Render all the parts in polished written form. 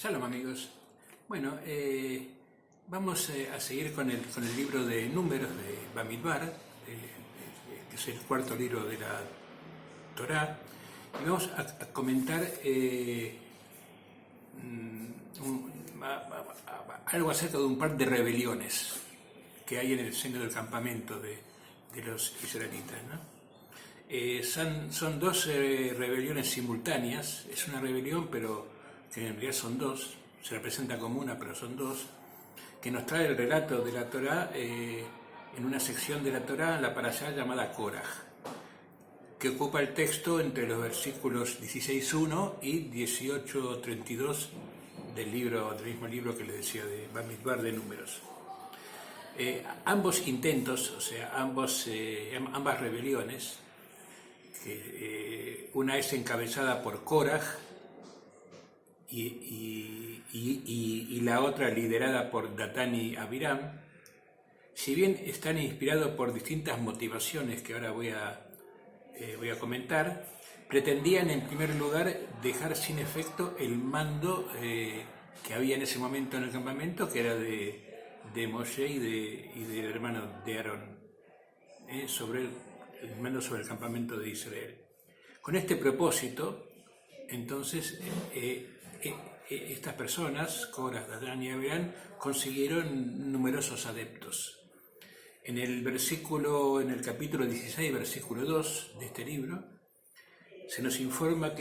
Shalom amigos. Bueno, vamos a seguir con el libro de Números de Bamidbar, que es el cuarto libro de la Torá, y vamos a comentar algo acerca de un par de rebeliones que hay en el seno del campamento de los israelitas, ¿no? Son dos rebeliones simultáneas. Es una rebelión, pero que en realidad son dos, se representa como una, pero son dos, que nos trae el relato de la Torá en una sección de la Torá, la parashá llamada Koraj, que ocupa el texto entre los versículos 16.1 y 18.32 del mismo libro que les decía de Bamidbar de Números. Ambos intentos, o sea, ambas rebeliones, una es encabezada por Koraj y la otra liderada por Datán y Abiram, si bien están inspirados por distintas motivaciones que ahora voy a comentar, pretendían en primer lugar dejar sin efecto el mando que había en ese momento en el campamento, que era de Moshe y del hermano de Aarón, sobre el mando sobre el campamento de Israel. Con este propósito, entonces, estas personas, Koraj, Datán y Abiram, consiguieron numerosos adeptos. En el capítulo 16, versículo 2 de este libro, se nos informa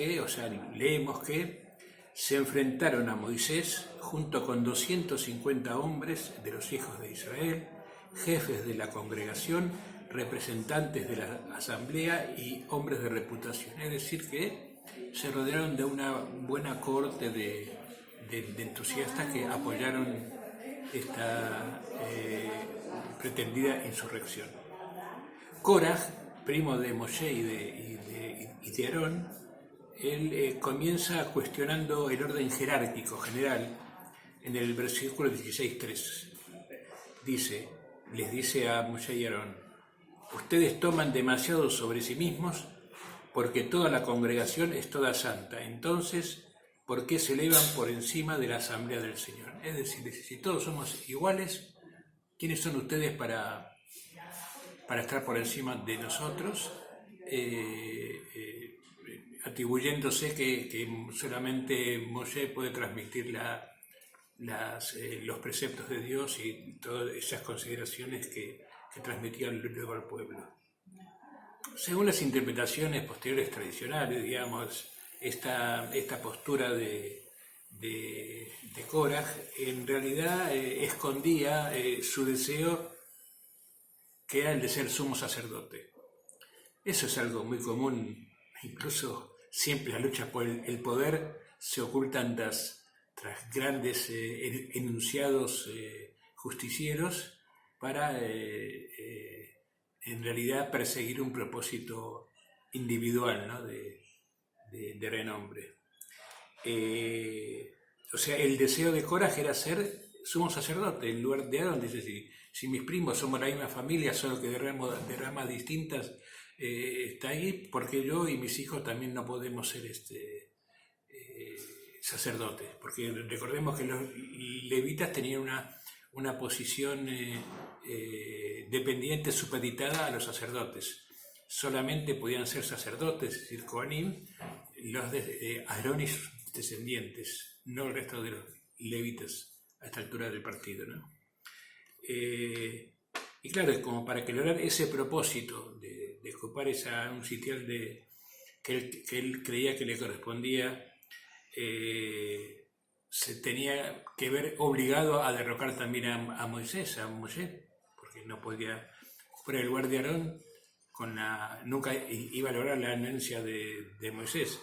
leemos que se enfrentaron a Moisés junto con 250 hombres de los hijos de Israel, jefes de la congregación, representantes de la asamblea y hombres de reputación. Es decir, que se rodearon de una buena cohorte de entusiastas que apoyaron esta pretendida insurrección. Koraj, primo de Moshe y de Aarón, él comienza cuestionando el orden jerárquico general en el versículo 16.3. Les dice a Moshe y Aarón: ustedes toman demasiado sobre sí mismos porque toda la congregación es toda santa. Entonces, ¿por qué se elevan por encima de la asamblea del Señor? Es decir, si todos somos iguales, ¿quiénes son ustedes para estar por encima de nosotros? Atribuyéndose que solamente Moshe puede transmitir los preceptos de Dios y todas esas consideraciones que transmitían luego al pueblo. Según las interpretaciones posteriores tradicionales, digamos, esta postura de Koraj en realidad escondía su deseo, que era el de ser sumo sacerdote. Eso es algo muy común, incluso siempre la lucha por el poder se ocultan tras grandes enunciados justicieros para en realidad perseguir un propósito individual, ¿no? de renombre. El deseo de Koraj era ser sumo sacerdote en lugar de Aarón. Dice, si mis primos somos la misma familia, solo que de ramas distintas, está ahí, porque yo y mis hijos también no podemos ser sacerdotes, porque recordemos que los levitas tenían una posición dependiente, supeditada a los sacerdotes. Solamente podían ser sacerdotes, es decir, Kohanim, los de Aarón y sus descendientes, no el resto de los levitas a esta altura del partido, ¿no? Y claro, es como para que lograr ese propósito de ocupar un sitial que él creía que le correspondía, se tenía que ver obligado a derrocar también a Moshe, porque no podía, fuera del lugar de Aarón, nunca iba a lograr la anuencia de Moisés.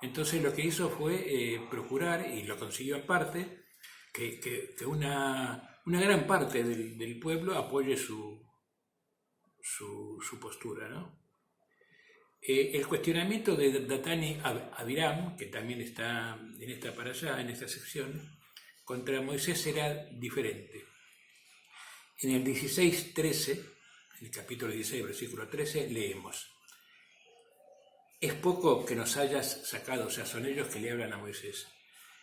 Entonces lo que hizo fue procurar, y lo consiguió en parte, que una gran parte del pueblo apoye su postura, ¿no? El cuestionamiento de Datán y Abiram, que también está en esta parashá, en esta sección, contra Moisés era diferente. En el 16.13, en el capítulo 16, versículo 13, leemos: es poco que nos hayas sacado, o sea, son ellos que le hablan a Moisés,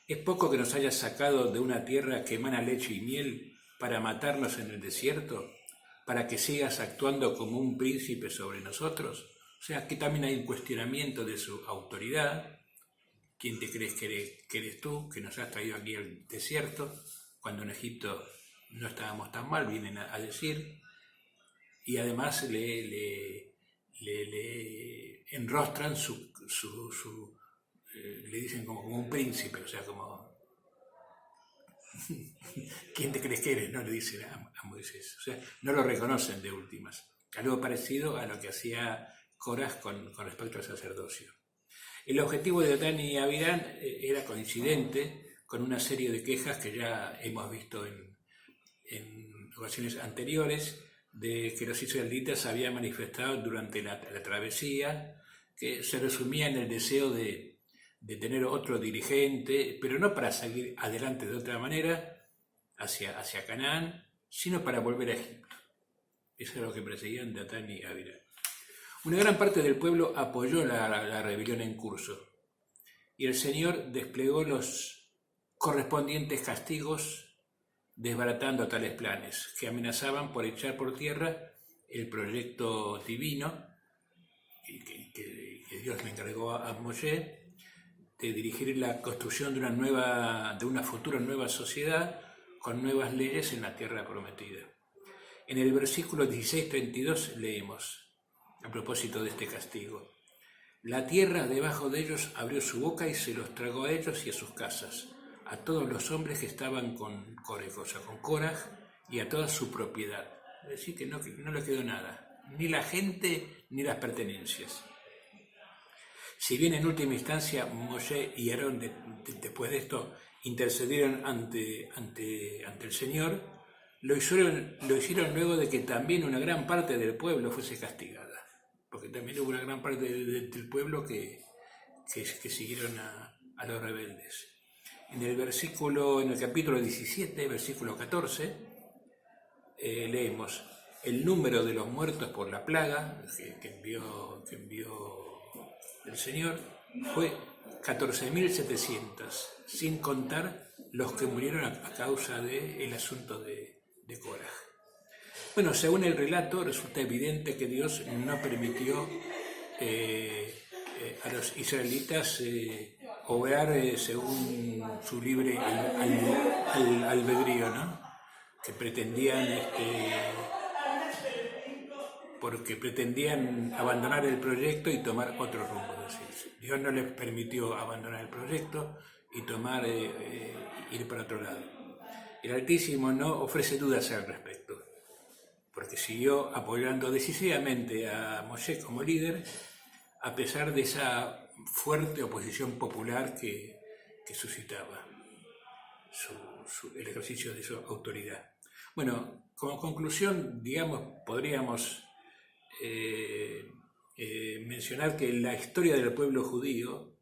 ¿Es poco que nos hayas sacado de una tierra que emana leche y miel para matarnos en el desierto, para que sigas actuando como un príncipe sobre nosotros? O sea, que también hay un cuestionamiento de su autoridad. ¿Quién te crees que eres tú, que nos has traído aquí al desierto, cuando en Egipto no estábamos tan mal, vienen a decir? Y además le enrostran le dicen como un príncipe, o sea, como ¿quién te crees que eres? No le dicen a Moisés, o sea, no lo reconocen de últimas. Algo parecido a lo que hacía Coraj con respecto al sacerdocio. El objetivo de Datán y Abirán era coincidente con una serie de quejas que ya hemos visto en ocasiones anteriores, de que los israelitas habían manifestado durante la travesía, que se resumía en el deseo de tener otro dirigente, pero no para seguir adelante de otra manera hacia Canaán, sino para volver a Egipto. Eso es lo que perseguían Datán y Abirán. Una gran parte del pueblo apoyó la rebelión en curso, y el Señor desplegó los correspondientes castigos, desbaratando tales planes que amenazaban por echar por tierra el proyecto divino que Dios le encargó a Moshe, de dirigir la construcción de una futura nueva sociedad con nuevas leyes en la tierra prometida. En el versículo 16-32 leemos, a propósito de este castigo: la tierra debajo de ellos abrió su boca y se los tragó a ellos y a sus casas, a todos los hombres que estaban con Coraj y a toda su propiedad. Es decir, que no le quedó nada, ni la gente ni las pertenencias. Si bien en última instancia Moshe y Aarón, después de esto, intercedieron ante el Señor, lo hicieron luego de que también una gran parte del pueblo fuese castigada, porque también hubo una gran parte del pueblo que siguieron a los rebeldes. En el capítulo 17, versículo 14, leemos: el número de los muertos por la plaga que envió el Señor fue 14.700, sin contar los que murieron a causa del asunto de Coraj. Bueno, según el relato, resulta evidente que Dios no permitió a los israelitas obrar según su libre albedrío, ¿no? Que pretendían abandonar el proyecto y tomar otro rumbo. Es decir, Dios no les permitió abandonar el proyecto y ir para otro lado. El Altísimo no ofrece dudas al respecto, porque siguió apoyando decisivamente a Moshe como líder, a pesar de esa fuerte oposición popular que suscitaba el ejercicio de su autoridad. Bueno, como conclusión, digamos, podríamos mencionar que la historia del pueblo judío,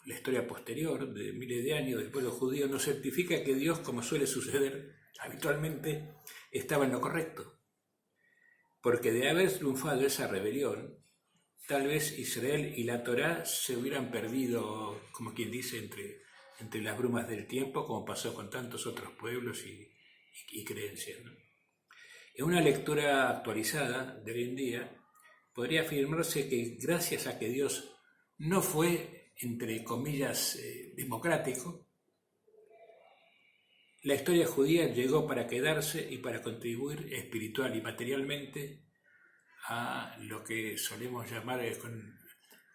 la historia posterior de miles de años del pueblo judío, nos certifica que Dios, como suele suceder habitualmente, estaba en lo correcto, porque de haber triunfado esa rebelión, tal vez Israel y la Torá se hubieran perdido, como quien dice, entre las brumas del tiempo, como pasó con tantos otros pueblos y creencias, ¿no? En una lectura actualizada de hoy en día, podría afirmarse que gracias a que Dios no fue, entre comillas, democrático, la historia judía llegó para quedarse y para contribuir espiritual y materialmente a lo que solemos llamar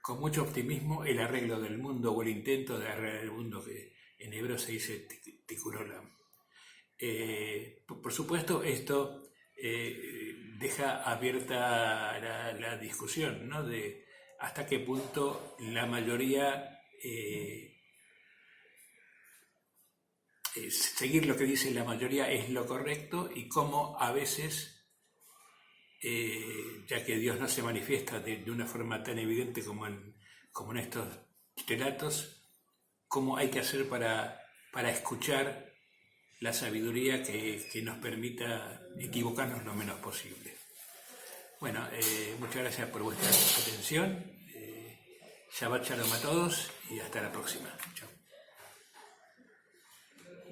con mucho optimismo el arreglo del mundo, o el intento de arreglar el mundo, que en hebreo se dice tikkun olam. Por supuesto, esto deja abierta la discusión, ¿no?, de hasta qué punto la mayoría, seguir lo que dice la mayoría es lo correcto, y cómo a veces, ya que Dios no se manifiesta de una forma tan evidente como en estos relatos, cómo hay que hacer para escuchar la sabiduría que nos permita equivocarnos lo menos posible. Bueno, muchas gracias por vuestra atención. Shabbat Shalom a todos y hasta la próxima. Chao.